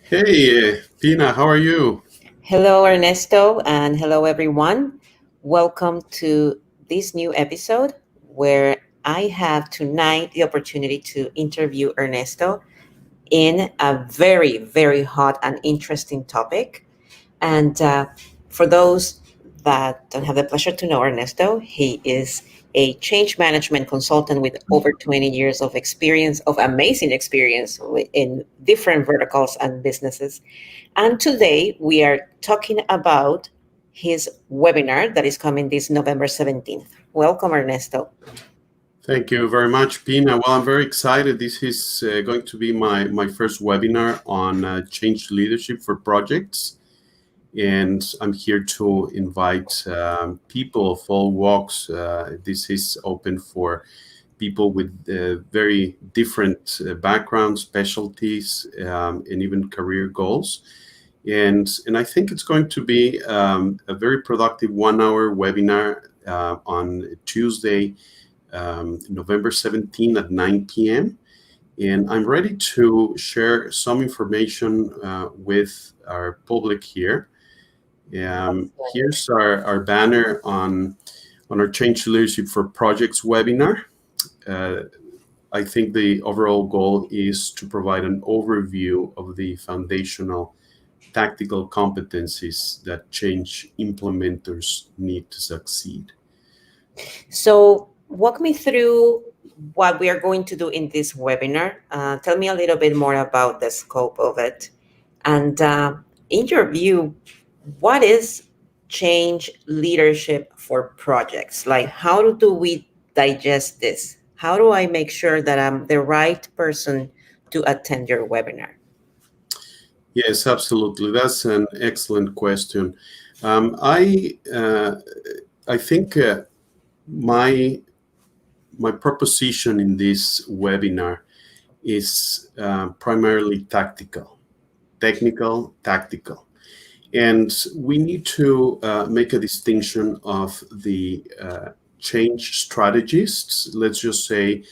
Hey, Pina, how are you? Hello, Ernesto, and hello, everyone. Welcome to this new episode where I have tonight the opportunity to interview Ernesto in a very, very hot and interesting topic. And for those that don't have the pleasure to know Ernesto, he is a change management consultant with over 20 years of experience, of amazing experience in different verticals and businesses. And today we are talking about his webinar that is coming this November 17th. Welcome, Ernesto. Thank you very much, Pina. Well, I'm very excited. This is going to be my first webinar on change leadership for projects. And I'm here to invite people of all walks. This is open for people with very different backgrounds, specialties, and even career goals. And I think it's going to be a very productive 1 hour webinar on Tuesday, November 17 at 9 p.m. And I'm ready to share some information with our public here. Here's our banner on our Change Leadership for Projects webinar. Uh, I think the overall goal is to provide an overview of the foundational tactical competencies that change implementers need to succeed. So, walk me through what we are going to do in this webinar. Tell me a little bit more about the scope of it. And in your view, what is change leadership for projects? Like, how do we digest this? How do I make sure that I'm the right person to attend your webinar? Yes, absolutely. That's an excellent question. Um, I uh, I think my my proposition in this webinar is primarily technical, tactical. And we need to make a distinction of the change strategists, let's just say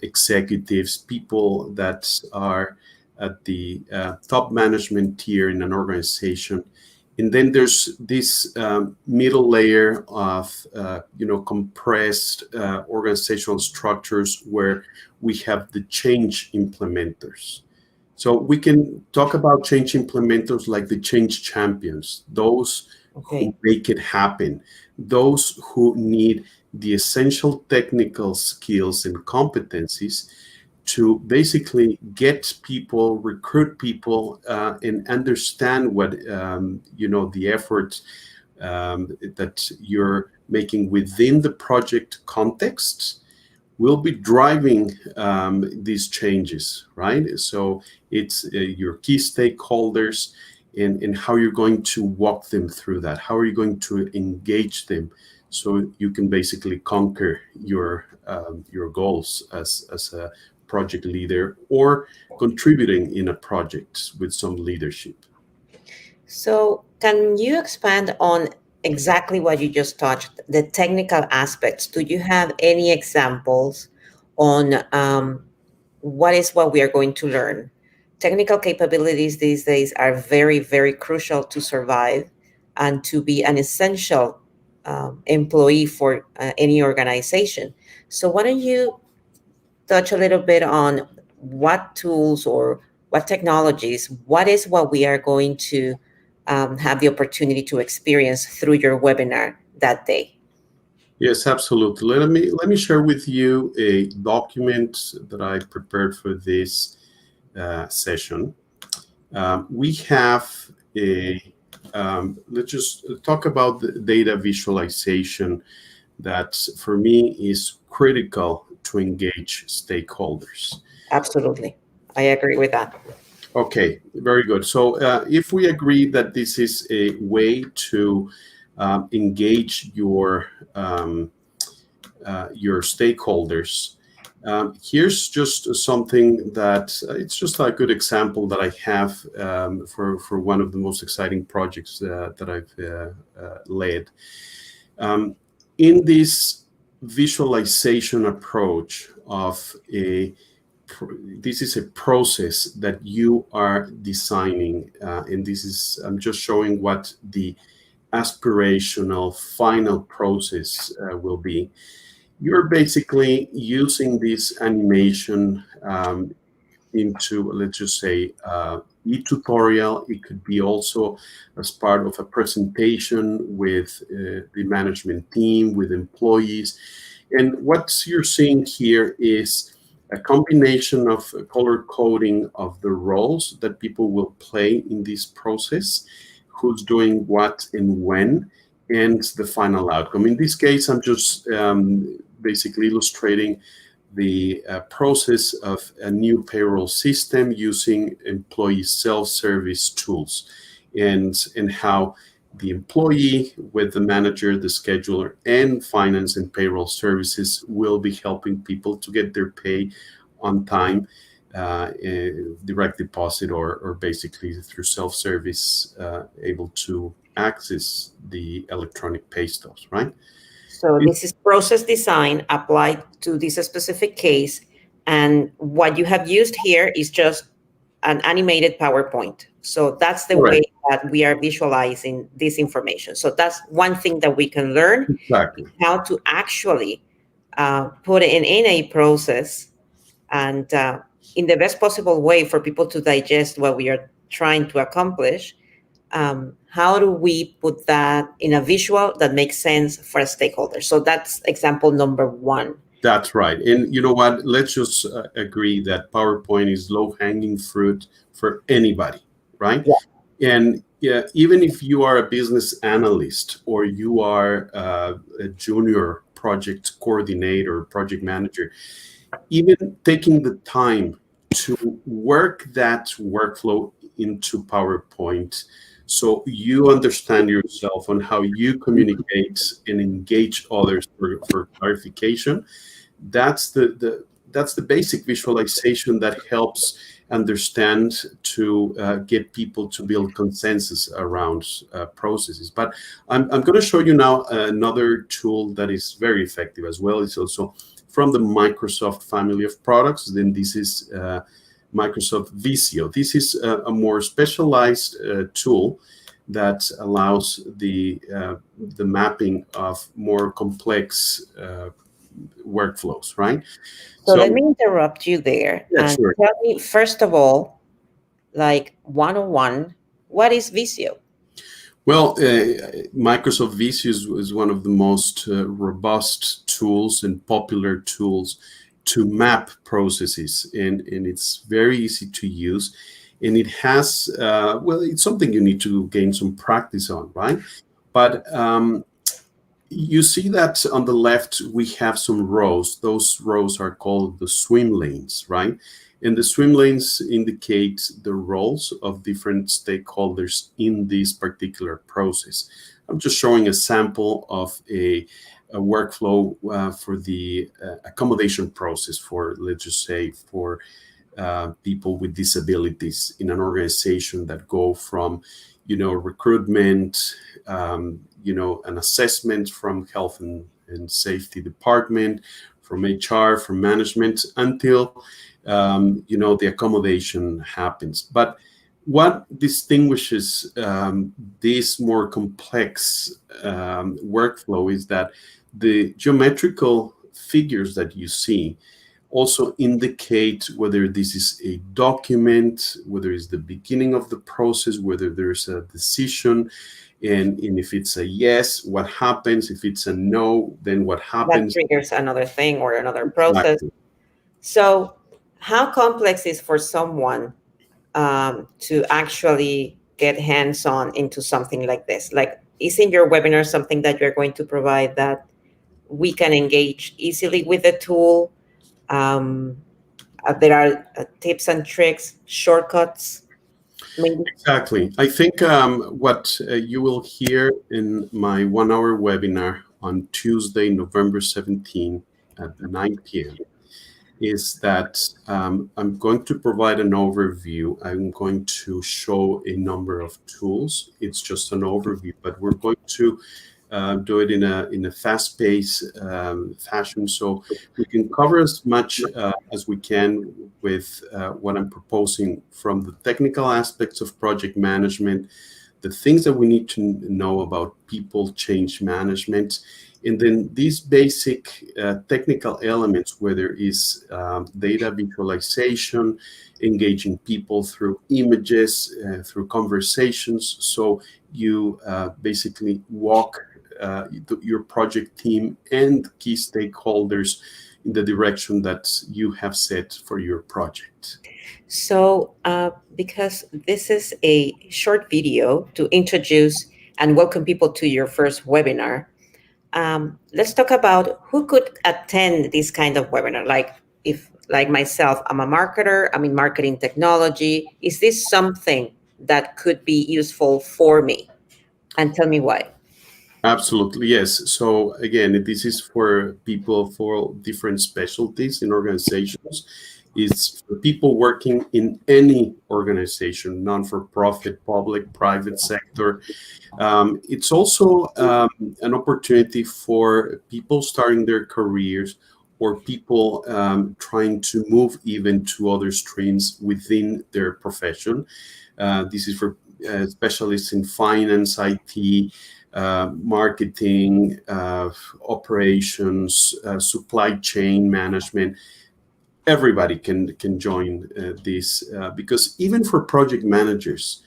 executives, people that are at the top management tier in an organization. And then there's this middle layer of, compressed organizational structures where we have the change implementers. So we can talk about change implementers like the change champions, those who Okay. make it happen, those who need the essential technical skills and competencies to basically get people, recruit people, and understand what the effort that you're making within the project context will be driving these changes, right? So it's your key stakeholders and how you're going to walk them through that. How are you going to engage them so you can basically conquer your goals as a project leader or contributing in a project with some leadership. So, can you expand on exactly what you just touched, the technical aspects? Do you have any examples on what we are going to learn? Technical capabilities these days are very, very crucial to survive and to be an essential employee for any organization. So, why don't you touch a little bit on what tools or what technologies, what we are going to have the opportunity to experience through your webinar that day. Yes, absolutely. Let me share with you a document that I prepared for this session. We have let's just talk about the data visualization that for me is critical to engage stakeholders. Absolutely. I agree with that. Okay, very good. So if we agree that this is a way to engage your stakeholders, here's just something that it's just a good example that I have for one of the most exciting projects that I've led. Um, in this visualization approach of a this is a process that you are designing, and this is, I'm just showing what the aspirational final process will be. You're basically using this animation into, let's just say, e-tutorial. It could be also as part of a presentation with the management team, with employees. And what you're seeing here is a combination of color coding of the roles that people will play in this process, who's doing what and when, and the final outcome. In this case, I'm just basically illustrating the process of a new payroll system using employee self-service tools, and how the employee with the manager, the scheduler, and finance and payroll services will be helping people to get their pay on time, direct deposit, or basically through self-service, able to access the electronic pay stubs, right? So this is process design applied to this specific case. And what you have used here is just an animated PowerPoint. So that's the way Correct. that we are visualizing this information. So that's one thing that we can learn, Exactly. how to actually put it in a process, and in the best possible way for people to digest what we are trying to accomplish. How do we put that in a visual that makes sense for a stakeholder? So that's example number one. That's right. And you know what? Let's just agree that PowerPoint is low-hanging fruit for anybody, right? Yeah. And yeah, even if you are a business analyst, or you are a junior project coordinator, project manager, even taking the time to work that workflow into PowerPoint, so you understand yourself on how you communicate and engage others for clarification. That's the basic visualization that helps understand to get people to build consensus around processes. But I'm going to show you now another tool that is very effective as well. It's also from the Microsoft family of products. Then this is Microsoft Visio. This is a more specialized tool that allows the mapping of more complex workflows, right? So let me interrupt you there. Yeah, And sure. tell me, first of all, like 101, what is Visio? Well, Microsoft Visio is one of the most robust tools and popular tools to map processes, and it's very easy to use. And it has, well, it's something you need to gain some practice on, right? But you see that on the left, we have some rows. Those rows are called the swim lanes, right? And the swim lanes indicate the roles of different stakeholders in this particular process. I'm just showing a sample of a workflow for the accommodation process for, let's just say, for people with disabilities in an organization that go from, recruitment, an assessment from health and safety department, from HR, from management, until the accommodation happens. But what distinguishes this more complex workflow is that the geometrical figures that you see also indicate whether this is a document, whether it's the beginning of the process, whether there's a decision, and if it's a yes, what happens? If it's a no, then what happens? That triggers another thing or another process. Exactly. So how complex is for someone to actually get hands-on into something like this? Like, is in your webinar something that you're going to provide that we can engage easily with the tool? There are tips and tricks, shortcuts, maybe? Exactly. I think what you will hear in my 1 hour webinar on Tuesday, November 17 at 9 p.m. is that I'm going to provide an overview. I'm going to show a number of tools. It's just an overview, but we're going to do it in a fast-paced fashion, so we can cover as much as we can with what I'm proposing, from the technical aspects of project management, the things that we need to know about people change management, and then these basic technical elements, whether it's data visualization, engaging people through images, through conversations. So you basically walk your project team and key stakeholders in the direction that you have set for your project. So, because this is a short video to introduce and welcome people to your first webinar, let's talk about who could attend this kind of webinar. Like, if, like myself, I'm a marketer, I'm in marketing technology. Is this something that could be useful for me? And tell me why. Absolutely, yes. So again, this is for people for different specialties in organizations. It's for people working in any organization, non-for-profit, public, private sector. It's also an opportunity for people starting their careers, or people trying to move even to other streams within their profession. This is for specialists in finance, IT, marketing, operations, supply chain management. Everybody can join this, because even for project managers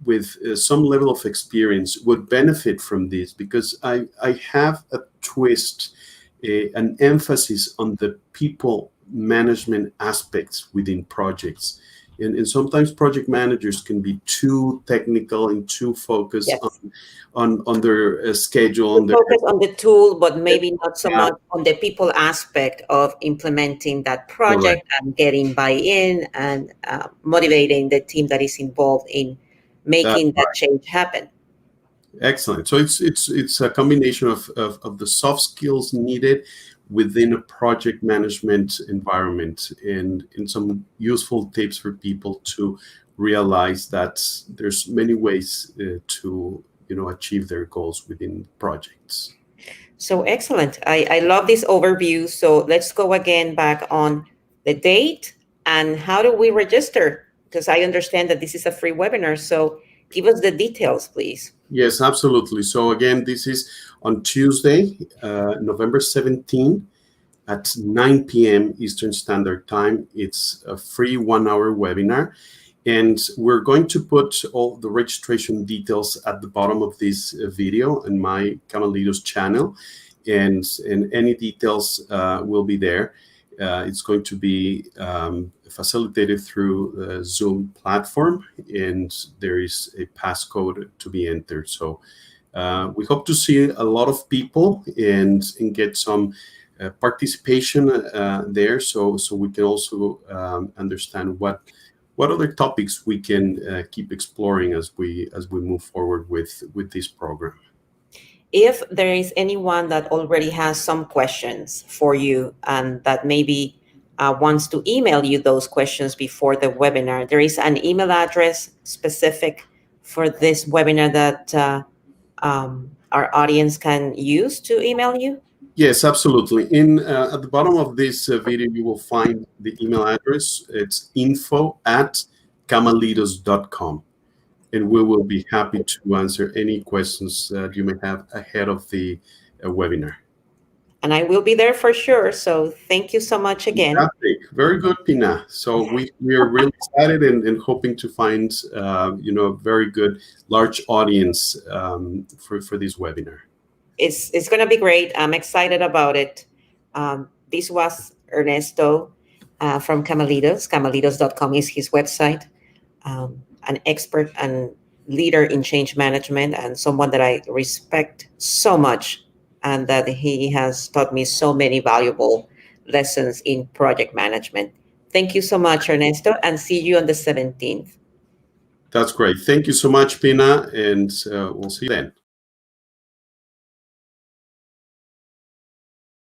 with some level of experience would benefit from this, because I have a twist, an emphasis on the people management aspects within projects. And sometimes project managers can be too technical and too focused Yes. on their schedule, on their Focus on the tool, but maybe not so much on the people aspect of implementing that correct. project and getting buy-in and motivating the team that is involved in making that change happen. Excellent. So it's a combination of the soft skills needed within a project management environment, and some useful tips for people to realize that there's many ways to achieve their goals within projects. So excellent. I love this overview. So let's go again back on the date and how do we register? Because I understand that this is a free webinar. So give us the details, please. Yes, absolutely. So again, this is on Tuesday, November 17, at 9 p.m. Eastern Standard Time. It's a free 1-hour webinar. And we're going to put all the registration details at the bottom of this video in my Camalitos channel. And any details will be there. It's going to be facilitated through the Zoom platform, and there is a passcode to be entered. So we hope to see a lot of people and get some participation there, so we can also understand what other topics we can keep exploring as we move forward with this program. If there is anyone that already has some questions for you and that maybe wants to email you those questions before the webinar, there is an email address specific for this webinar that our audience can use to email you? Yes, absolutely. At the bottom of this video, you will find the email address. It's info@camalitos.com. And we will be happy to answer any questions that you may have ahead of the webinar. And I will be there for sure. So thank you so much again. Fantastic. Very good, Pina. So we are really excited and hoping to find a very good large audience for this webinar. It's going to be great. I'm excited about it. This was Ernesto from Camalitos. Camalitos.com is his website. An expert and leader in change management, and someone that I respect so much, and that he has taught me so many valuable lessons in project management. Thank you so much, Ernesto, and see you on the 17th. That's great. Thank you so much, Pina, and we'll see you then.